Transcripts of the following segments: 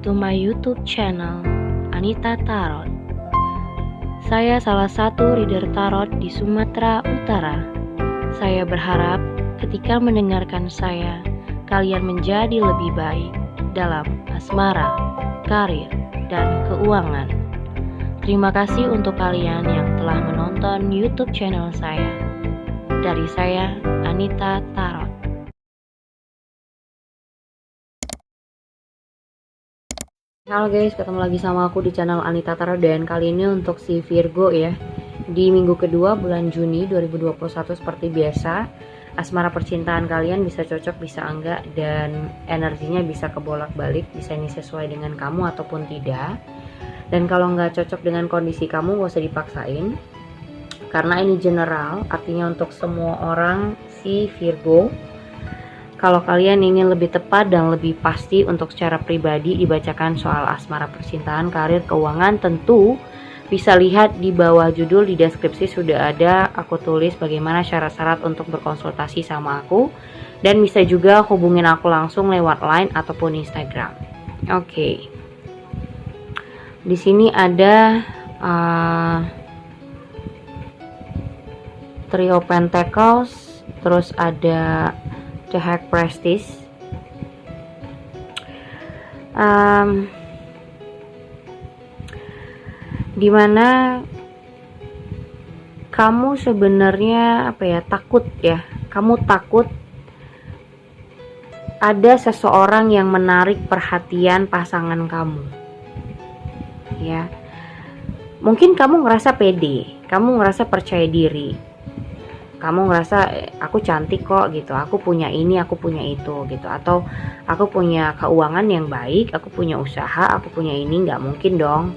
to my YouTube channel, Anita Tarot. Saya salah satu reader tarot di Sumatera Utara. Saya berharap ketika mendengarkan saya, kalian menjadi lebih baik dalam asmara, karir, dan keuangan. Terima kasih untuk kalian yang telah menonton YouTube channel saya. Dari saya, Anita Tarot. Halo guys, ketemu lagi sama aku di channel Anita Tarot, dan kali ini untuk si Virgo ya. Di minggu kedua bulan Juni 2021 seperti biasa, asmara percintaan kalian bisa cocok, bisa enggak, dan energinya bisa kebolak-balik, bisa ini sesuai dengan kamu ataupun tidak. Dan kalau nggak cocok dengan kondisi kamu, gak usah dipaksain. Karena ini general, artinya untuk semua orang si Virgo. Kalau kalian ingin lebih tepat dan lebih pasti untuk secara pribadi dibacakan soal asmara percintaan, karir, keuangan, tentu bisa lihat di bawah judul, di deskripsi sudah ada aku tulis bagaimana syarat-syarat untuk berkonsultasi sama aku, dan bisa juga hubungin aku langsung lewat Line ataupun Instagram. Oke. Di sini ada Trio Pentacles, terus ada The High Priestess, dimana kamu sebenarnya takut ya, kamu takut ada seseorang yang menarik perhatian pasangan kamu ya. Mungkin kamu ngerasa pede, kamu ngerasa percaya diri, kamu ngerasa aku cantik kok gitu, aku punya ini, aku punya itu gitu, atau aku punya keuangan yang baik, aku punya usaha, aku punya ini, nggak mungkin dong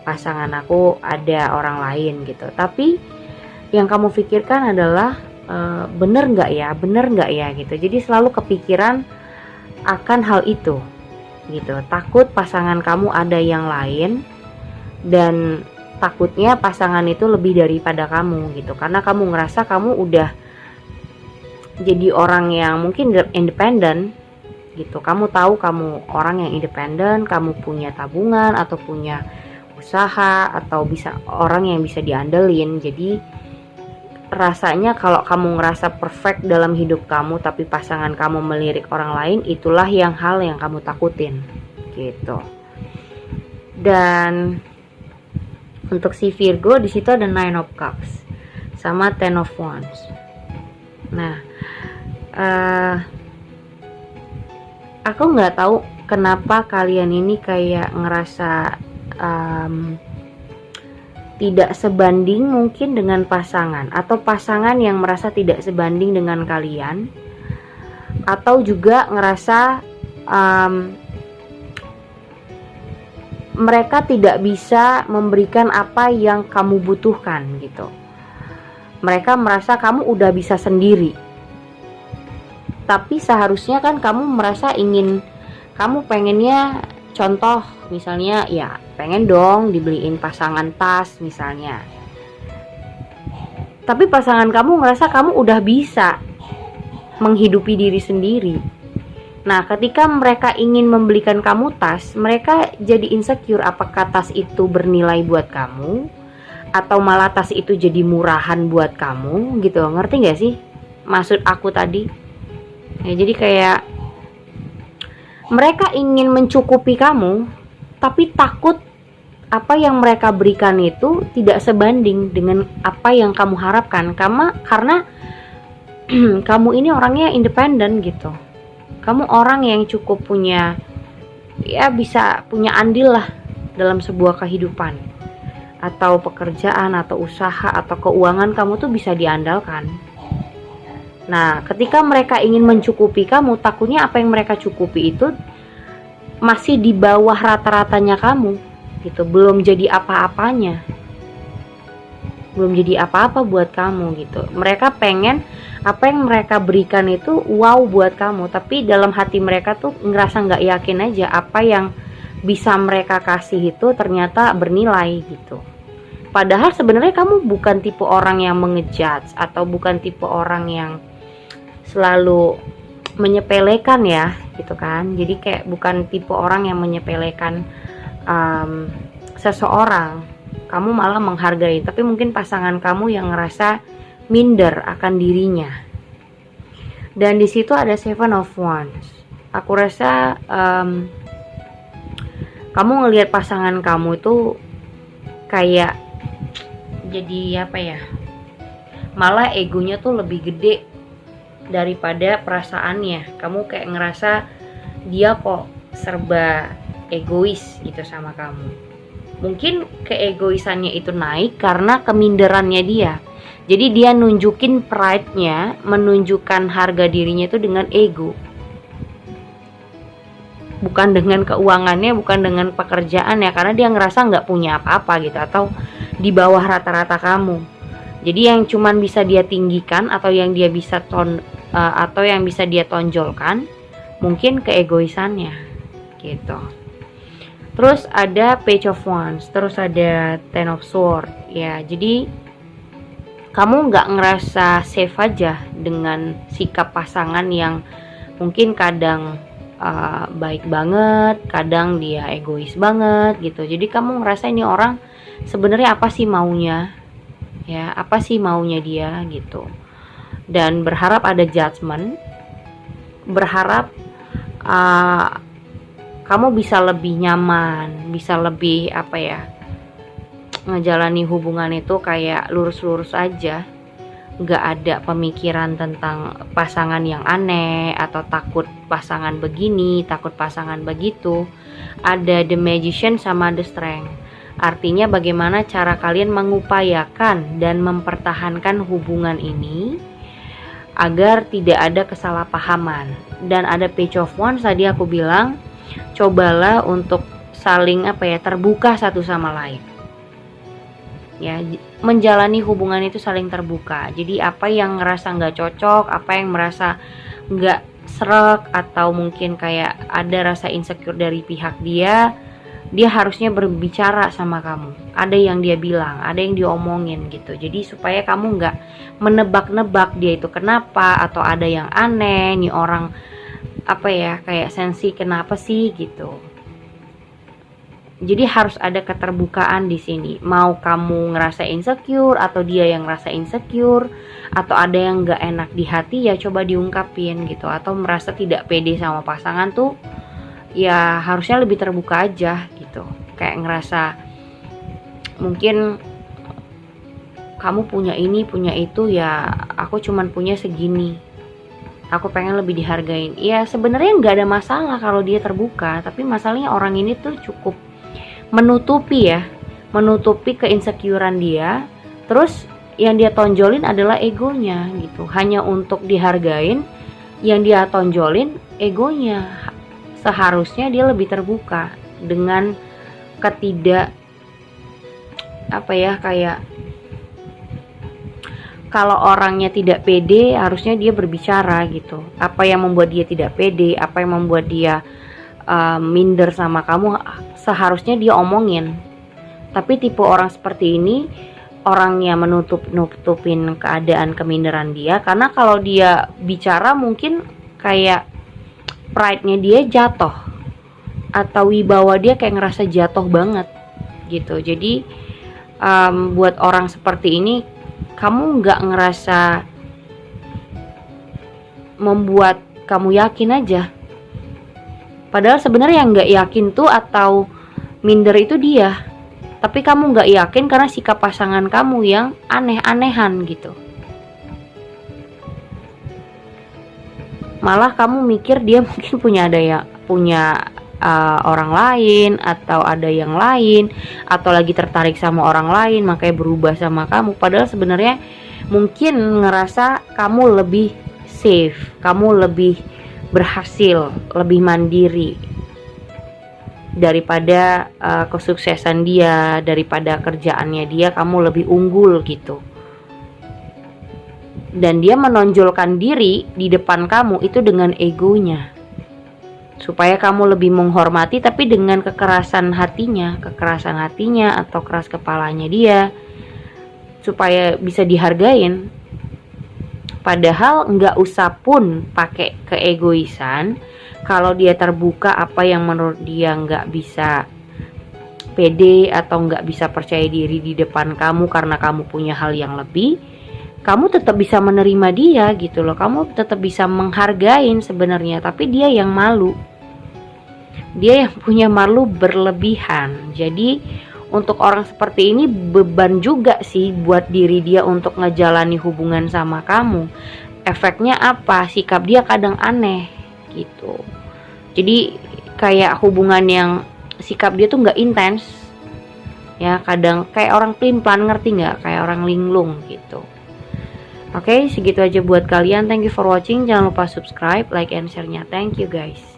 pasangan aku ada orang lain gitu. Tapi yang kamu pikirkan adalah bener nggak ya gitu. Jadi selalu kepikiran akan hal itu gitu, takut pasangan kamu ada yang lain, dan takutnya pasangan itu lebih daripada kamu gitu, karena kamu ngerasa kamu udah jadi orang yang mungkin independen gitu. Kamu tahu kamu orang yang independen, kamu punya tabungan atau punya usaha, atau bisa orang yang bisa diandelin. Jadi rasanya kalau kamu ngerasa perfect dalam hidup kamu tapi pasangan kamu melirik orang lain, itulah hal yang kamu takutin gitu. Dan untuk si Virgo di situ ada Nine of Cups sama Ten of Wands. Nah, aku nggak tahu kenapa kalian ini kayak ngerasa tidak sebanding mungkin dengan pasangan, atau pasangan yang merasa tidak sebanding dengan kalian, atau juga ngerasa mereka tidak bisa memberikan apa yang kamu butuhkan gitu. Mereka merasa kamu udah bisa sendiri, tapi seharusnya kan kamu merasa kamu pengennya, contoh misalnya ya pengen dong dibeliin pasangan tas misalnya, tapi pasangan kamu ngerasa kamu udah bisa menghidupi diri sendiri. Nah, ketika mereka ingin membelikan kamu tas, mereka jadi insecure apakah tas itu bernilai buat kamu, atau malah tas itu jadi murahan buat kamu gitu. Ngerti gak sih maksud aku tadi? Ya, jadi kayak mereka ingin mencukupi kamu, tapi takut apa yang mereka berikan itu tidak sebanding dengan apa yang kamu harapkan. Karena kamu ini orangnya independen gitu. Kamu orang yang cukup punya, ya bisa punya andil lah dalam sebuah kehidupan, atau pekerjaan, atau usaha, atau keuangan kamu tuh bisa diandalkan. Nah, ketika mereka ingin mencukupi kamu, takutnya apa yang mereka cukupi itu masih di bawah rata-ratanya kamu gitu, belum jadi apa-apanya, belum jadi apa-apa buat kamu gitu. Mereka pengen apa yang mereka berikan itu wow buat kamu, tapi dalam hati mereka tuh ngerasa nggak yakin aja apa yang bisa mereka kasih itu ternyata bernilai gitu. Padahal sebenarnya kamu bukan tipe orang yang mengejudge, atau bukan tipe orang yang selalu menyepelekan ya gitu kan. Jadi kayak bukan tipe orang yang menyepelekan seseorang, kamu malah menghargai. Tapi mungkin pasangan kamu yang ngerasa minder akan dirinya. Dan di situ ada Seven of Wands. Aku rasa kamu ngelihat pasangan kamu itu kayak jadi apa ya, malah egonya tuh lebih gede daripada perasaannya. Kamu kayak ngerasa dia kok serba egois gitu sama kamu. Mungkin keegoisannya itu naik karena keminderannya dia. Jadi dia nunjukin pride-nya, menunjukkan harga dirinya itu dengan ego. Bukan dengan keuangannya, bukan dengan pekerjaannya, karena dia ngerasa nggak punya apa-apa gitu, atau di bawah rata-rata kamu. Jadi yang cuman bisa dia tinggikan atau yang dia bisa atau yang bisa dia tonjolkan mungkin keegoisannya gitu. Terus ada Page of Wands, terus ada Ten of Swords ya. Jadi kamu nggak ngerasa safe aja dengan sikap pasangan yang mungkin kadang baik banget, kadang dia egois banget gitu. Jadi kamu ngerasa ini orang sebenarnya apa sih maunya, ya apa sih maunya dia gitu. Dan berharap ada judgment, berharap kamu bisa lebih nyaman, bisa lebih apa ya, ngejalani hubungan itu kayak lurus-lurus aja, nggak ada pemikiran tentang pasangan yang aneh atau takut pasangan begini, takut pasangan begitu. Ada The Magician sama The Strength. Artinya bagaimana cara kalian mengupayakan dan mempertahankan hubungan ini agar tidak ada kesalahpahaman. Dan ada Page of Wands, tadi aku bilang cobalah untuk saling terbuka satu sama lain. Ya, menjalani hubungan itu saling terbuka. Jadi apa yang ngerasa nggak cocok, apa yang merasa nggak srek, atau mungkin kayak ada rasa insecure dari pihak dia harusnya berbicara sama kamu. Ada yang dia bilang, ada yang diomongin gitu. Jadi supaya kamu nggak menebak-nebak dia itu kenapa, atau ada yang aneh nih orang kayak sensi kenapa sih gitu. Jadi harus ada keterbukaan di sini. Mau kamu ngerasa insecure atau dia yang ngerasa insecure, atau ada yang nggak enak di hati, ya coba diungkapin gitu. Atau merasa tidak pede sama pasangan tuh, ya harusnya lebih terbuka aja gitu. Kayak ngerasa mungkin kamu punya ini, punya itu, ya aku cuman punya segini. Aku pengen lebih dihargain. Ya sebenarnya nggak ada masalah kalau dia terbuka, tapi masalahnya orang ini tuh cukup menutupi keinsecurean dia. Terus yang dia tonjolin adalah egonya gitu, hanya untuk dihargain. Yang dia tonjolin egonya. Seharusnya dia lebih terbuka dengan ketidak kayak kalau orangnya tidak pede, harusnya dia berbicara gitu. Apa yang membuat dia tidak pede, apa yang membuat dia minder sama kamu, seharusnya dia omongin. Tapi tipe orang seperti ini, orangnya nutupin keadaan keminderan dia. Karena kalau dia bicara mungkin kayak pride-nya dia jatuh, atau wibawa dia kayak ngerasa jatuh banget gitu. Jadi buat orang seperti ini, kamu nggak ngerasa membuat kamu yakin aja. Padahal sebenarnya yang nggak yakin tuh atau minder itu dia. Tapi kamu nggak yakin karena sikap pasangan kamu yang aneh-anehan gitu. Malah kamu mikir dia mungkin punya orang lain, atau ada yang lain, atau lagi tertarik sama orang lain makanya berubah sama kamu. Padahal sebenarnya mungkin ngerasa kamu lebih safe, kamu lebih berhasil, lebih mandiri daripada kesuksesan dia, daripada kerjaannya dia, kamu lebih unggul gitu. Dan dia menonjolkan diri di depan kamu itu dengan egonya, supaya kamu lebih menghormati, tapi dengan kekerasan hatinya atau keras kepalanya dia, supaya bisa dihargain. Padahal nggak usah pun pakai keegoisan. Kalau dia terbuka apa yang menurut dia nggak bisa pede atau nggak bisa percaya diri di depan kamu karena kamu punya hal yang lebih, kamu tetap bisa menerima dia gitu loh. Kamu tetap bisa menghargain sebenarnya, tapi dia yang malu. Dia yang punya malu berlebihan. Jadi untuk orang seperti ini beban juga sih buat diri dia untuk ngejalani hubungan sama kamu. Efeknya apa? Sikap dia kadang aneh gitu. Jadi kayak hubungan yang sikap dia tuh nggak intens. Ya kadang kayak orang pelin-pelan, ngerti nggak? Kayak orang linglung gitu. Oke, segitu aja buat kalian. Thank you for watching. Jangan lupa subscribe, like, and share-nya. Thank you guys.